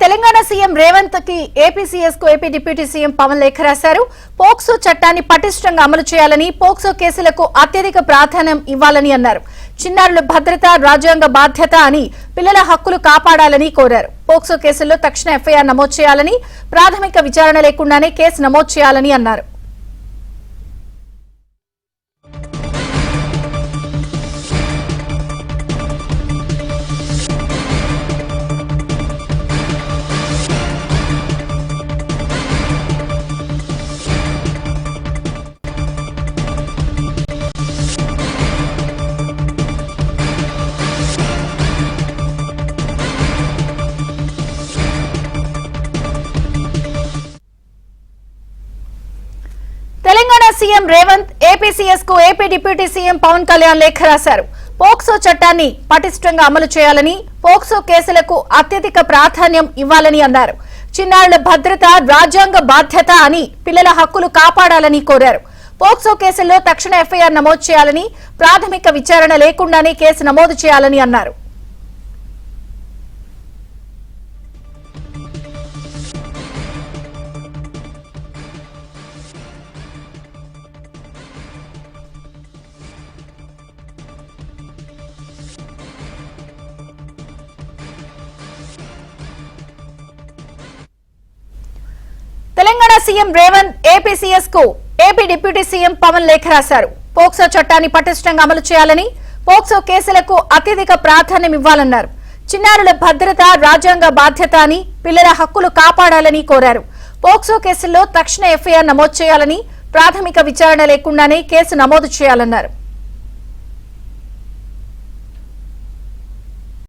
Telangana CM Revanth కి APCS కు AP deputy CM Pawan లేఖ రాశారు. పోక్సో చట్టాన్ని పటిష్టంగా అమలు చేయాలని, పోక్సో కేసులకు అత్యధిక ప్రాధాన్యం ఇవ్వాలని అన్నారు. చిన్నారుల భద్రత రాజ్యాంగ బాధ్యత అని, పిల్లల హక్కులు కాపాడాలని కోరారు. పోక్సో కేసుల్లో తక్షణ ఎఫ్ఐఆర్ నమోదు చేయాలని, ప్రాథమిక విచారణ లేకుండానే కేసు నమోదు చేయాలని అన్నారు. తెలంగాణ సీఎం రేవంత్ ఏపీసీఎస్ కు AP deputy CM Pawan Kalyan లేఖ రాశారు. పోక్సో చట్టాన్ని పటిష్టంగా అమలు చేయాలని, పోక్సో కేసులకు అత్యధిక ప్రాధాన్యం ఇవ్వాలని అన్నారు. చిన్నారుల భద్రత రాజ్యాంగ బాధ్యత అని, పిల్లల హక్కులు కాపాడాలని కోరారు. పోక్సో కేసుల్లో తక్షణ ఎఫ్ఐఆర్ నమోదు చేయాలని, ప్రాథమిక విచారణ లేకుండానే కేసు నమోదు చేయాలని అన్నారు. తెలంగాణ సీఎం రేవంత్ ఏపీసీఎస్ కు ఏపీ డిప్యూటీ సీఎం పవన్ లేఖ రాశారు. పోక్సో చట్టాన్ని పటిష్టంగా అమలు చేయాలని, పోక్సో కేసులకు అత్యధిక ప్రాధాన్యం ఇవ్వాలన్నారు. చిన్నారుల భద్రత రాజ్యాంగ బాధ్యత అని, పిల్లల హక్కులు కాపాడాలని కోరారు. పోక్సో కేసుల్లో తక్షణ ఎఫ్ఐఆర్ నమోదు చేయాలని, ప్రాథమిక విచారణ లేకుండానే కేసు నమోదు చేయాలన్నారు.